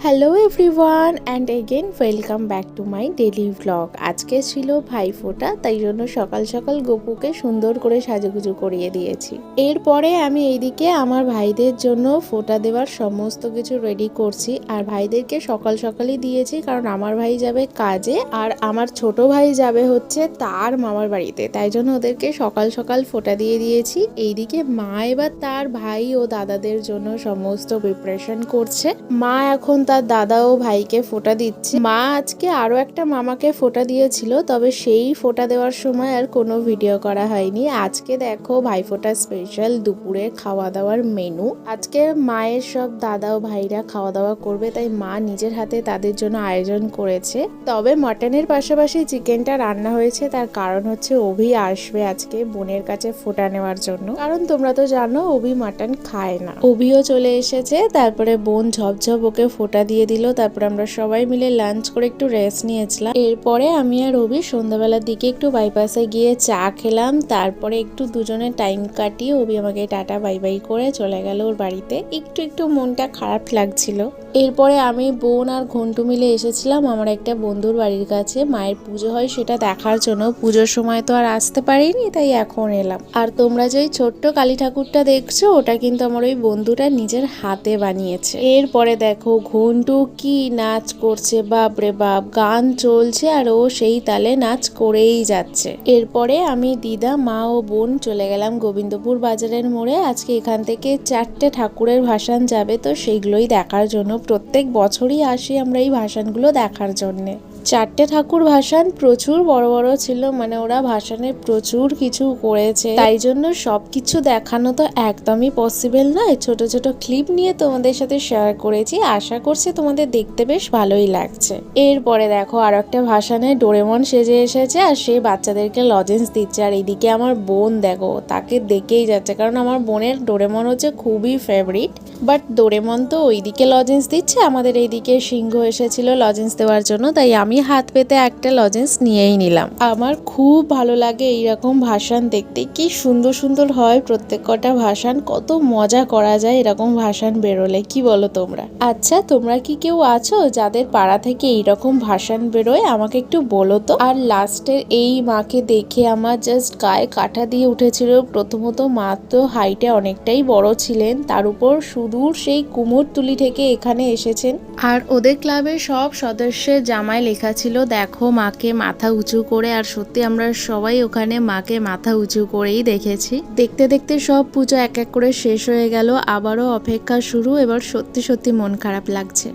Hello everyone and again welcome back to my daily blog. আজকে ছিল ভাইফোঁটা, তাই জন্য সকাল সকাল গপুকে সুন্দর করে সাজুগুজু করিয়ে দিয়েছি। এরপরে আমি এইদিকে আমার ভাইদের জন্য ফোঁটা দেওয়ার সমস্ত কিছু রেডি করছি। আর ভাইদেরকে সকাল সকালই দিয়েছি, কারণ আমার ভাই যাবে কাজে আর আমার ছোট ভাই যাবে হচ্ছে তার মামার বাড়িতে, তাই জন্য ওদেরকে সকাল সকাল ফোঁটা দিয়ে দিয়েছি। এইদিকে মা এবার তার ভাই ও দাদাদের জন্য সমস্ত প্রিপারেশন করছে। মা এখন তার দাদা ও ভাইকে ফোঁটা দিচ্ছে। মা আজকে আরো একটা মামাকে ফোঁটা দিয়েছিল, তবে সেই ফোঁটা দেওয়ার সময় আর কোনো ভিডিও করা হয়নি। আজকে দেখো ভাইফোঁটা স্পেশাল দুপুরে খাওয়া দাওয়ার মেনু। আজকে মায়ের সব দাদা ও ভাইরা খাওয়া দাওয়া করবে, তাই মা নিজের হাতে তাদের জন্য আয়োজন করেছে। তবে মটনের পাশাপাশি চিকেনটা রান্না হয়েছে, তার কারণ হচ্ছে অভি আসবে আজকে বোনের কাছে ফোঁটা নেওয়ার জন্য। কারণ তোমরা তো জানো অভি মাটন খায় না। অভিও চলে এসেছে, তারপরে বোন ঝপঝপ ওকে ফোঁটা দিয়ে দিল। তারপরে আমরা সবাই মিলে লাঞ্চ করে একটু রেস্ট নিয়েছিলাম। এরপরে আমি আর অভি সন্ধ্যাবেলার দিকে একটু বাইপাসে গিয়ে চা খেলাম। তারপরে একটু দুজনে টাইম কাটিয়ে অভি আমাকে টাটা বাই বাই করে চলে গেল ওর বাড়িতে। একটু মনটা খারাপ লাগছিল। এরপরে আমি বোন আর ঘন্টু মিলে এসেছিলাম আমার একটা বন্ধুর বাড়ির কাছে। মায়ের পুজো হয় সেটা দেখার জন্য। পুজোর সময় তো আর আসতে পারিনি, তাই এখন এলাম। আর তোমরা যে ছোট্ট কালী ঠাকুরটা দেখছো, ওটা কিন্তু আমার ওই বন্ধুটা নিজের হাতে বানিয়েছে। এরপরে দেখো ঘন্টু কি নাচ করছে, বাপরে বাপ, গান চলছে আর ও সেই তালে নাচ করেই যাচ্ছে। এরপরে আমি দিদা মা ও বোন চলে গেলাম গোবিন্দপুর বাজারের মোড়ে। আজকে এখান থেকে 4টে ঠাকুরের ভাসান যাবে, তো সেইগুলোই দেখার জন্য। প্রত্যেক বছরই আসি আমরা এই ভাসানগুলো দেখার জন্যে। 4টে ঠাকুর ভাসান প্রচুর বড় বড় ছিল, মানে ওরা ভাসানে প্রচুর কিছু করেছে, তাই জন্য সবকিছু দেখানো তো একদমই পসিবল নয়। ছোট ছোট ক্লিপ নিয়ে তোমাদের সাথে শেয়ার করেছি, আশা করছি তোমাদের দেখতে বেশ ভালোই লাগছে। এরপরে দেখো আর একটা ভাসানে ডোরেমন সেজে এসেছে আর সে বাচ্চাদেরকে লজেন্স দিচ্ছে। আর এইদিকে আমার বোন দেখো তাকে দেখেই যাচ্ছে, কারণ আমার বোনের ডোরেমন হচ্ছে খুবই ফেভারিট। বাট ডোরেমন তো ওইদিকে লজেন্স দিচ্ছে, আমাদের এইদিকে সিংহ এসেছিল লজেন্স দেওয়ার জন্য, তাই আমি হাত পেতে একটা লজেন্স নিয়েই নিলাম। আমার খুব ভালো লাগে এইরকম ভাসান দেখতে, কি সুন্দর সুন্দর হয় প্রত্যেক কটা ভাসান, কত মজা করা যায় এরকম ভাসান বেরোলে, কি বলো তোমরা? আচ্ছা তোমরা কি কেউ আছো যাদের পাড়া থেকে এইরকম ভাসান বেরোয়? আমাকে একটু বলো তো। আর লাস্টের এই মাকে দেখে আমার জাস্ট গায়ে কাঁটা দিয়ে উঠেছিল। প্রথমত মা তো হাইটে অনেকটাই বড় ছিলেন, তার উপর সুদূর সেই কুমোরটুলি থেকে এখানে এসেছেন। আর ওদের ক্লাবের সব সদস্যের জামায় লেখা ছিল দেখো মাকে মাথা উঁচু করে। আর সত্যি আমরা সবাই ওখানে মাকে মাথা উঁচু করেই দেখেছি। দেখতে দেখতে সব পুজো এক এক করে শেষ হয়ে গেল, আবারও অপেক্ষা শুরু। এবার সত্যি সত্যি মন খারাপ লাগছে।